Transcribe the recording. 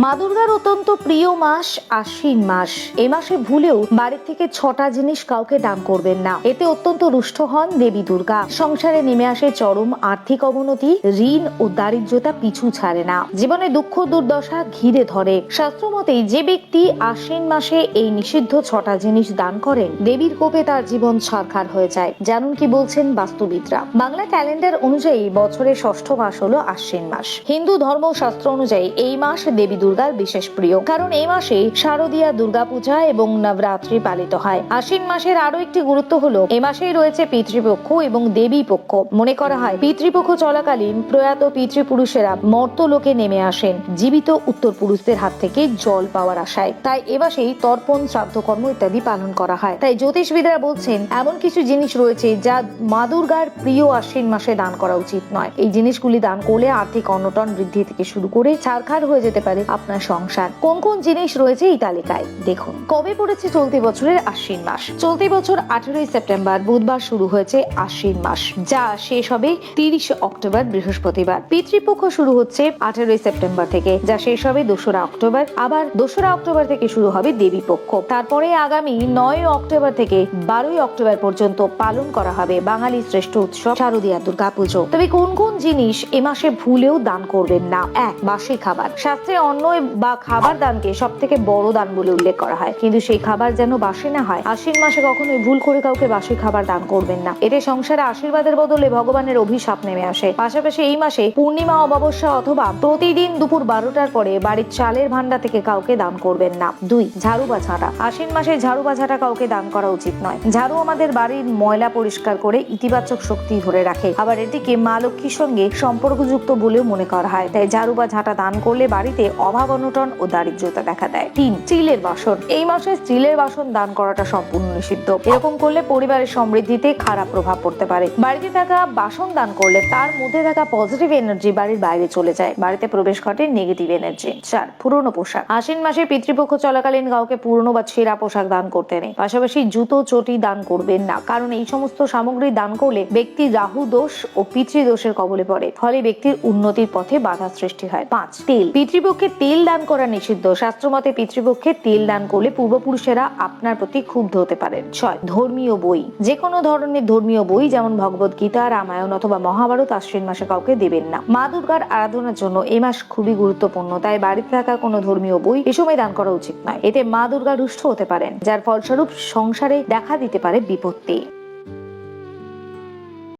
মা দুর্গার অত্যন্ত প্রিয় মাস আশ্বিন মাস। এ মাসে ভুলেও বাড়ির থেকে 6টা জিনিস কাউকে দান করবেন না। এতে অত্যন্ত রুষ্ট হন দেবী দুর্গা। সংসারে নেমে আসে চরম আর্থিক অবনতি, ঋণ ও দারিদ্রতা পিছু ছাড়ে না। জীবনে দুঃখ দুর্দশা ঘিরে ধরে। শাস্ত্রমতে যে ব্যক্তি আশ্বিন মাসে এই নিষিদ্ধ 6টা জিনিস দান করেন, দেবীর কোপে তার জীবন ছারখার হয়ে যায়। জানুন কি বলছেন বাস্তুবিদরা। বাংলা ক্যালেন্ডার অনুযায়ী বছরের 6ষ্ঠ মাস হলো আশ্বিন মাস। হিন্দু ধর্মশাস্ত্র অনুযায়ী এই মাস দেবী দুর্গার বিশেষ প্রিয়, কারণ এই মাসে শারদীয়া দুর্গাপূজা এবং নবরাত্রি পালিত হয়। আশ্বিন মাসের আরো একটি গুরুত্ব হলো এ মাসেই রয়েছে পিতৃপক্ষ এবং দেবী পক্ষ। মনে করা হয় পিতৃপক্ষ চলাকালীন প্রয়াত পিতৃপুরুষেরা মর্তলোকে নেমে আসেন জীবিত উত্তর পুরুষদের হাত থেকে জল পাওয়ার আশায়। তাই এ মাসেই তর্পণ, শ্রাদ্ধকর্ম ইত্যাদি পালন করা হয়। তাই জ্যোতিষবিদরা বলছেন এমন কিছু জিনিস রয়েছে যা মা দুর্গার প্রিয় আশ্বিন মাসে দান করা উচিত নয়। এই জিনিসগুলি দান করলে আর্থিক অনটন বৃদ্ধি থেকে শুরু করে ছারখার হয়ে যেতে পারে আপনার সংসার। কোন কোন জিনিস রয়েছে এই তালিকায় দেখুন। কবে পড়েছে চলতি বছরের আশ্বিন মাস? চলতি বছর 18ই সেপ্টেম্বর বুধবার শুরু হয়েছে আশ্বিন মাস, যা শেষ হবে 30 অক্টোবর বৃহস্পতিবার। পিতৃপক্ষ শুরু হচ্ছে 18ই সেপ্টেম্বর থেকে, যা শেষ হবে 2রা অক্টোবর। আবার 2রা অক্টোবর থেকে শুরু হবে দেবী পক্ষ। তারপরে আগামী 9 অক্টোবর থেকে 12ই অক্টোবর পর্যন্ত পালন করা হবে বাঙালির শ্রেষ্ঠ উৎসব শারদীয়া দুর্গাপুজো। তবে কোন কোন জিনিস এ মাসে ভুলেও দান করবেন না? 1. বাসি খাবার। শাস্ত্রে অন্ন বা খাবার দানকে সব থেকে বড় দান বলে উল্লেখ করা হয়, কিন্তু সেই খাবার যেন বাসি না হয়। আশ্বিন মাসে কখনোই ভুল করে কাউকে বাসি খাবার দান করবেন না। এতে সংসারে আশীর্বাদের বদলে ভগবানের অভিশাপ নেমে আসে। পাশাপাশি এই মাসে পূর্ণিমা, অমাবস্যা অথবা প্রতিদিন দুপুর 12টার পরে বাড়ির চালের ভান্ডার থেকে কাউকে দান করবেন না। 2. ঝাড়ু বা ঝাঁটা। আশ্বিন মাসে ঝাড়ু বা ঝাঁটা কাউকে দান করা উচিত নয়। ঝাড়ু আমাদের বাড়ির ময়লা পরিষ্কার করে ইতিবাচক শক্তি ধরে রাখে, আবার এটিকে মা লক্ষ্মীর সঙ্গে সম্পর্কযুক্ত বলেও মনে করা হয়। তাই ঝাড়ু বা ঝাঁটা দান করলে বাড়িতে অভাব, অনটন ও দারিদ্রতা দেখা দেয়। 3. স্টিলের বাসন। এই মাসে স্টিলের বাসন দান করাটা সম্পূর্ণ নিষিদ্ধ। এরকম করলে পরিবারের সমৃদ্ধিতে খারাপ প্রভাব পড়তে পারে। বাড়িতে থাকা বাসন দান করলে তার মধ্যে থাকা পজিটিভ এনার্জি বাড়ির বাইরে চলে যায়, বাড়িতে প্রবেশ ঘটে নেগেটিভ এনার্জি। 4. পুরনো পোশাক। আশ্বিন মাসে পিতৃপক্ষ চলাকালীন কাউকে পুরনো বা ছেঁড়া পোশাক দান করতে নেই। পাশাপাশি জুতো, চটি দান করবেন না, কারণ এই সমস্ত সামগ্রী দান করলে ব্যক্তি রাহু দোষ ও পিতৃদোষের কবলে পড়ে, ফলে ব্যক্তির উন্নতির পথে বাধা সৃষ্টি হয়। 5. তেল। পিতৃপক্ষে তেল দান করা নিষিদ্ধ। শাস্ত্রমতে পিতৃপক্ষে তেল দান করলে পূর্বপুরুষেরা আপনার প্রতি ক্ষুব্ধ হতে পারেন। 6. ধর্মীয় বই। যে কোনো ধরনের ধর্মীয় বই, যেমন ভগবত গীতা, রামায়ণ অথবা মহাভারত আশ্বিন মাসে কাউকে দেবেন না। মা দুর্গার আরাধনার জন্য এই মাস খুবই গুরুত্বপূর্ণ, তাই বাড়িতে থাকা কোনো ধর্মীয় বই এ সময় দান করা উচিত নয়। এতে মা দুর্গা রুষ্ট হতে পারেন, যার ফলস্বরূপ সংসারে দেখা দিতে পারে বিপত্তি।